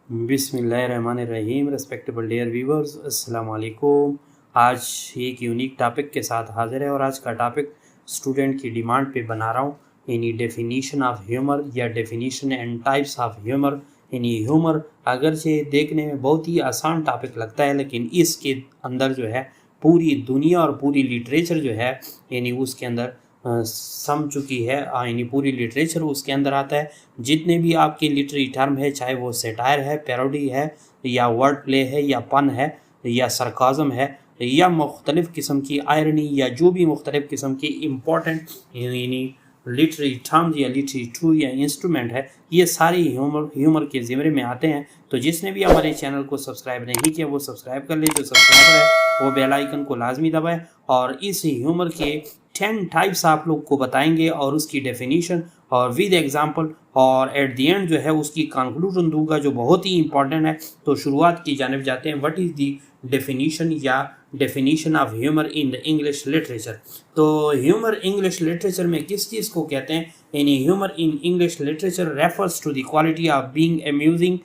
बिस्मिल्लाहिर्रहमानिर्रहीम। Respectable dear viewers, अस्सलाम वालेकुम। आज एक यूनिक टॉपिक के साथ हाज़िर है और आज का टॉपिक स्टूडेंट की डिमांड पे बना रहा हूँ। यानी डेफिनीशन ऑफ ह्यूमर या definition and types of humour. यानी ह्यूमर अगरचे देखने में बहुत ही आसान टॉपिक लगता है, लेकिन इसके अंदर जो है पूरी दुनिया और पूरी लिटरेचर जो है यानी उसके अंदर सम चुकी है। यानी पूरी लिटरेचर उसके अंदर आता है। जितने भी आपके लिटरेरी टर्म है, चाहे वो सेटायर है, पैरोडी है, या वर्ड प्ले है, या पन है, या सरकाज़म है, या मुख्तलिफ़ किस्म की आयरनी, या जो भी मुख्तलिफ़ किस्म की इम्पोर्टेंट यानी लिटरेरी टर्म्स या लिटरेरी टूल या इंस्ट्रूमेंट है, ये सारे ह्यूमर के ज़िम्मे में आते हैं। तो जिसने भी हमारे चैनल को सब्सक्राइब नहीं किया वो सब्सक्राइब कर ले, जो सब्सक्राइबर है वो बेल आइकन को लाजमी दबाए। और इस ह्यूमर के 10 टाइप्स आप लोग को बताएंगे और उसकी डेफिनीशन और विद एग्जांपल, और एट द एंड जो है उसकी कंक्लूजन दूंगा जो बहुत ही इंपॉर्टेंट है। तो शुरुआत की जानिब जाते हैं। व्हाट इज़ दी डेफिनीशन या definition of humour in the English literature. तो ह्यूमर इंग्लिश लिटरेचर में किस चीज़ को कहते हैं? यानी humour in English literature refers to the quality of being amusing,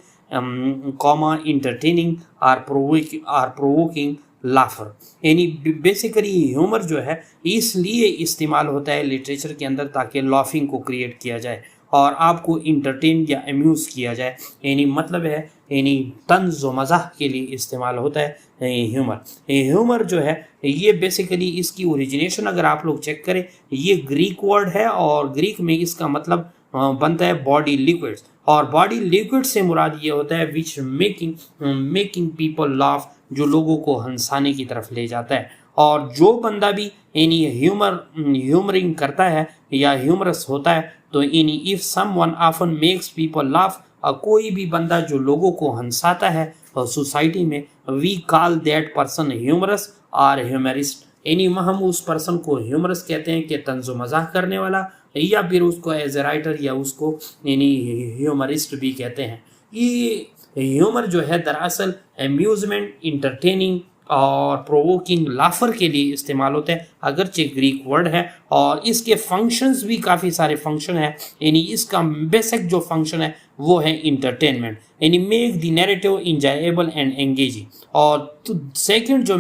entertaining और प्रोवोकिंग लाफर। यानी बेसिकली ह्यूमर जो है इसलिए इस्तेमाल होता है लिटरेचर के अंदर ताकि लाफिंग को क्रिएट किया जाए और आपको इंटरटेन या अम्यूज़ किया जाए। यानी मतलब है यानी तंज व मज़ाह के लिए इस्तेमाल होता है ह्यूमर। ह्यूमर जो है ये बेसिकली इसकी ओरिजिनेशन अगर आप लोग चेक करें, ये ग्रीक वर्ड है और ग्रीक में इसका मतलब बनता है बॉडी लिक्विड्स। और बॉडी लिक्विड से मुराद ये होता है विच मेकिंग पीपल लाफ, जो लोगों को हंसाने की तरफ ले जाता है। और जो बंदा भी यानी ह्यूमरिंग करता है या ह्यूमरस होता है, तो यानी if someone often makes people laugh, कोई भी बंदा जो लोगों को हंसाता है सोसाइटी में, we call that person humorous और ह्यूमरिस्ट। यानी हम उस पर्सन को ह्यूमरस कहते हैं कि तंज़ो मज़ाक करने वाला, या फिर उसको एज ए राइटर या उसको यानी ह्यूमरिस्ट भी कहते हैं। ये ह्यूमर जो है दरअसल अम्यूज़मेंट, इंटरटेनिंग और प्रोवोकिंग लाफर के लिए इस्तेमाल होता है, अगरचे ग्रीक वर्ड है। और इसके फंक्शंस भी काफ़ी सारे फंक्शन है। यानी इसका बेसिक जो फंक्शन है वो है इंटरटेनमेंट, यानी make the narrative enjoyable and engaging. और तो सेकंड जो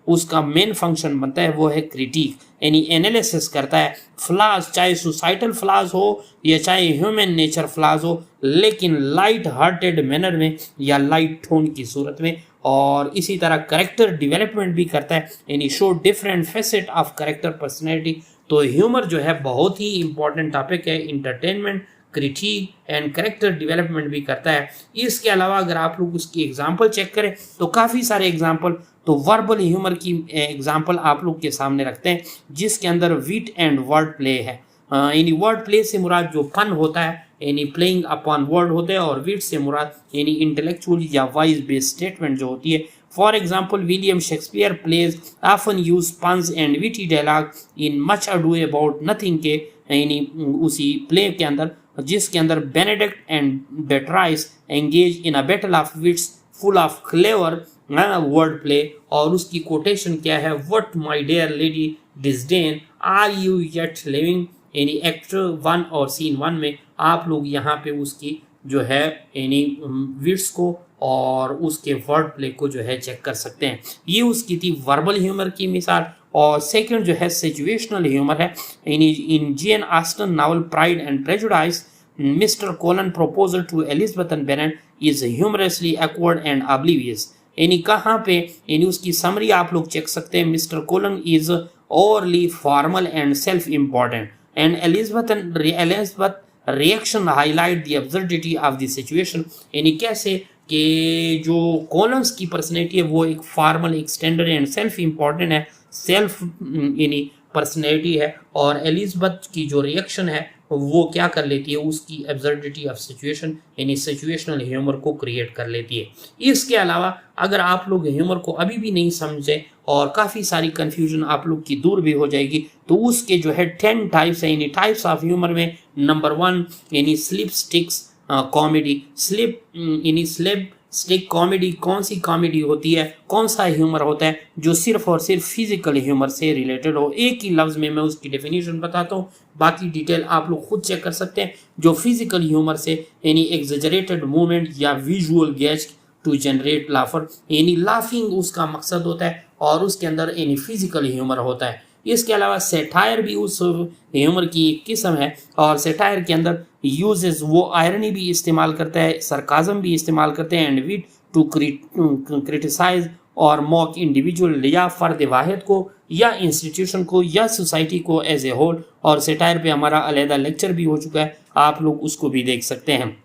उसका मेन फंक्शन बनता है वो है क्रिटिक, यानी एनालिसिस करता है फ्लाज, चाहे सोसाइटल फ्लाज हो या चाहे ह्यूमन नेचर फ्लाज हो, लेकिन लाइट हार्टेड मैनर में या लाइट टोन की सूरत में। और इसी तरह करेक्टर डेवलपमेंट भी करता है, यानी show different facet of character personality. तो ह्यूमर जो है बहुत ही इंपॉर्टेंट टॉपिक है। Entertainment, critic and character development भी करता है। इसके अलावा अगर आप लोग उसकी एग्जांपल चेक करें तो काफ़ी सारे एग्जांपल, तो वर्बल ह्यूमर की एग्जांपल आप लोग के सामने रखते हैं, जिसके अंदर विट एंड वर्ड प्ले है। यानी वर्ड प्ले से मुराद जो फन होता है, यानी प्लेइंग अपॉन वर्ड होते हैं, और विट से मुराद यानी इंटेलेक्चुअल या वाइज बेस्ड स्टेटमेंट जो होती है। For example, William Shakespeare plays often use puns and witty dialogue in Much Ado About Nothing के यानी उसी प्ले के अंदर, जिसके अंदर Benedick and Beatrice engage in a battle of wits full of clever word play. और उसकी quotation क्या है? What my dear lady Disdain are you yet living. यानी एक्ट 1 और सीन 1 में आप लोग यहाँ पे उसकी जो है यानी विट्स को और उसके वर्ड प्ले को जो है चेक कर सकते हैं। ये उसकी थी वर्बल ह्यूमर की मिसाल। और सेकंड जो है सिचुएशनल ह्यूमर है। यानी in Jane Austen novel Pride and Prejudice, Mister Collins proposal to Elizabeth Bennet is humorously awkward and oblivious। यानी कहाँ पे यानी उसकी समरी आप लोग चेक सकते हैं। Mister colon is overly formal and self important and Elizabeth reaction highlight the absurdity of the situation. यानी कैसे कि जो कोलन्स की पर्सनैलिटी है वो एक फॉर्मल, एक स्टैंडर्ड एंड सेल्फ इम्पॉर्टेंट है, सेल्फ यानी पर्सनैलिटी है। और एलिजाबेथ की जो रिएक्शन है वो क्या कर लेती है? उसकी एब्सर्डिटी ऑफ सिचुएशन यानी सिचुएशनल ह्यूमर को क्रिएट कर लेती है। इसके अलावा अगर आप लोग ह्यूमर को अभी भी नहीं समझे और काफ़ी सारी कन्फ्यूजन आप लोग की दूर भी हो जाएगी, तो उसके जो है 10 टाइप्स है। यानी टाइप्स ऑफ ह्यूमर में नंबर 1 यानी स्लिप स्टिक्स कॉमेडी। स्लिप यानी स्लिप स्टिक कॉमेडी कौन सी कॉमेडी होती है, कौन सा ह्यूमर होता है जो सिर्फ और सिर्फ फिजिकल ह्यूमर से रिलेटेड हो। एक ही लफ्ज़ में मैं उसकी डेफिनेशन बताता हूँ, बाकी डिटेल आप लोग खुद चेक कर सकते हैं। जो फिजिकल ह्यूमर से यानी एग्जेजरेटेड मूवमेंट या विजुअल गेज टू जनरेट लाफर, यानी लाफिंग उसका मकसद होता है और उसके अंदर यानी फिजिकल ह्यूमर होता है। इसके अलावा सेटायर भी उस ह्यूमर की एक किस्म है और सेटायर के अंदर यूजेस वो आयरनी भी इस्तेमाल करता है, सरकाज़म भी इस्तेमाल करते हैं एंड विट टू क्रिटिसाइज और मॉक इंडिविजुअल या फ़र्द वाहिद को या इंस्टीट्यूशन को या सोसाइटी को एज ए होल। और सेटायर पे हमारा अलहदा लेक्चर भी हो चुका है, आप लोग उसको भी देख सकते हैं।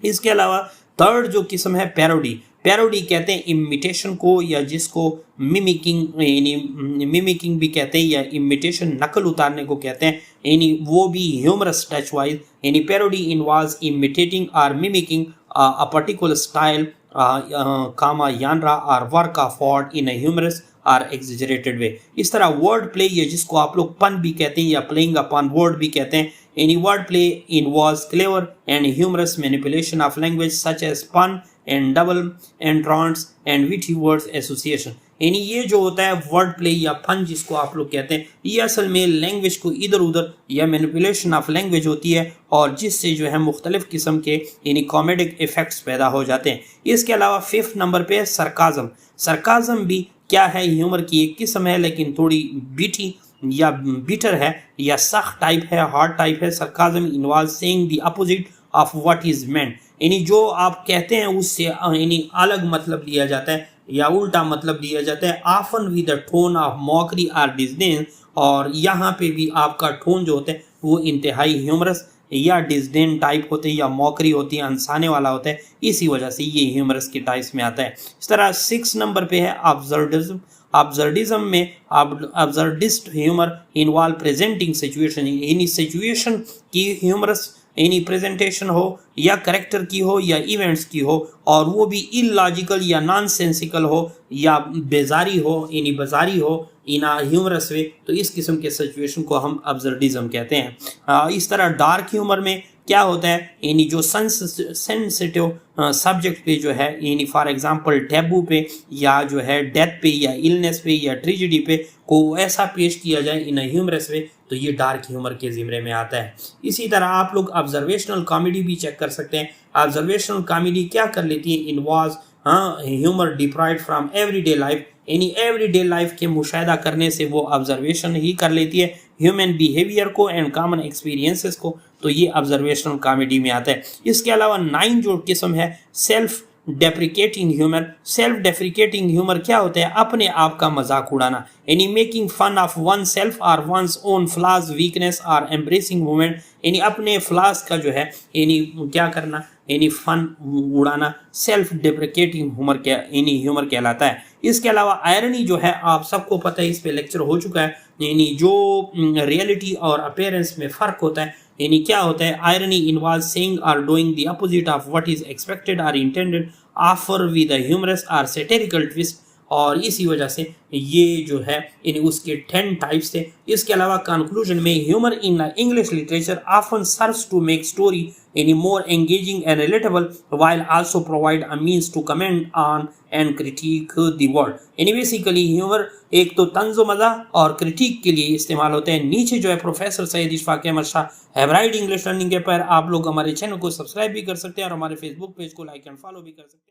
इसके अलावा थर्ड जो किस्म है पैरोडी, पैरोडी कहते हैं इमिटेशन को या जिसको मिमिकिंग यानी मिमिकिंग भी कहते हैं या इमिटेशन नकल उतारने को कहते हैं, यानी वो भी ह्यूमरस टच वाइज। यानी पैरोडी इन्वॉल्व्स इमिटेटिंग और mimicking a particular style comma genre और work of art in a humorous और एग्जेजरेटेड वे। इस तरह वर्ड प्ले या जिसको आप लोग पन भी कहते हैं या प्लेइंग अपॉन वर्ड भी कहते हैं, any wordplay involves clever and humorous manipulation of language such as pun and double entrants and witty words association। यानी ये जो होता है वर्ड प्ले या फन जिसको आप लोग कहते हैं, ये असल में लैंग्वेज को इधर उधर या मैनिपुलेशन ऑफ लैंग्वेज होती है और जिससे जो है मुख्तलिफ किस्म के यानी कॉमेडिक इफेक्ट्स पैदा हो जाते हैं। इसके अलावा फिफ्थ नंबर पे है सरकाज़म। सरकाज़म भी क्या है, ह्यूमर की एक किस्म है लेकिन थोड़ी बीटी या बिटर है या सख्त टाइप है, हार्ड टाइप है। Sarcasm involve saying the opposite of what is meant, यानी जो आप कहते हैं उससे यानी अलग मतलब लिया जाता है या उल्टा मतलब लिया जाता है, often with the tone of mockery और डिस्डेन। और यहाँ पे भी आपका टोन जो होता है वो इंतहाई ह्यूमरस या डिस्डेन टाइप होते हैं या मॉकरी होती है, हंसाने वाला होता है, इसी वजह से ये ह्यूमरस के टाइप्स में आता है। इस तरह 6 नंबर पे है ऑब्जर्डिज्म। ऑब्जर्डिज्म में ऑब्जर्डिस्ट ह्यूमर इन्वॉल्व प्रेजेंटिंग सिचुएशन, यानी सिचुएशन की ह्यूमरस यानी प्रेजेंटेशन हो या करेक्टर की हो या इवेंट्स की हो और वो भी इलॉजिकल या नॉनसेंसिकल हो या बेजारी हो यानी बाजारी हो इन आ ह्यूमरस वे, तो इस किस्म के सिचुएशन को हम ऑब्जर्डिज्म कहते हैं। इस तरह डार्क ह्यूमर में क्या होता है, यानी जो सेंसिटिव सब्जेक्ट पे जो है यानी फॉर एग्जांपल टैबू पे या जो है डेथ पे या इलनेस पे या ट्रेजेडी पे को ऐसा पेश किया जाए इन ह्यूमरस वे, तो ये डार्क ह्यूमर के ज़िम्रे में आता है। इसी तरह आप लोग ऑब्जर्वेशनल कॉमेडी भी चेक कर सकते हैं। ऑब्जर्वेशनल कॉमेडी क्या कर लेती है, involves humour deprived from everyday life, यानी एवरीडे लाइफ के मुशाहिदा करने से वो ऑब्जर्वेशन ही कर लेती है ह्यूमन बिहेवियर को एंड कॉमन एक्सपीरियंसेस को, तो ये ऑब्जर्वेशनल कॉमेडी में आता है। इसके अलावा 9 जो किस्म है self deprecating humour. Self deprecating humour क्या होता है, अपने आप का मजाक उड़ाना, यानी making fun of oneself और वंस ओन फ्लॉज वीकनेस और एम्ब्रेसिंग मूवमेंट, यानी अपने फ्लॉज का जो है यानी क्या करना यानी फन उड़ाना सेल्फ डेप्रिकेटिंग ह्यूमर कहलाता है। इसके अलावा आयरनी जो है आप सबको पता है, इस पे लेक्चर हो चुका है, यानी जो रियलिटी और अपीयरेंस में फ़र्क होता है, यानी क्या होता है, आयरनी इन्वॉल्व सेइंग और doing the opposite of what is expected और इंटेंडेड ऑफर विद अ ह्यूमरस और सैटिरिकल ट्विस्ट, और इसी वजह से ये जो है यानी उसके 10 टाइप्स थे। इसके अलावा कंक्लूजन में humour in English literature often serves to make story any more engaging and relatable while also provide a means to comment on and critique the world। यानी बेसिकली ह्यूमर एक तो तंज़ो मज़ा और क्रिटिक के लिए इस्तेमाल होते हैं। नीचे जो है प्रोफेसर सैयद इशफाक अहमद शाह हेवराइड इंग्लिश लर्निंग के पर आप लोग हमारे चैनल को सब्सक्राइब भी कर सकते हैं और हमारे फेसबुक पेज को लाइक एंड फॉलो भी कर सकते हैं।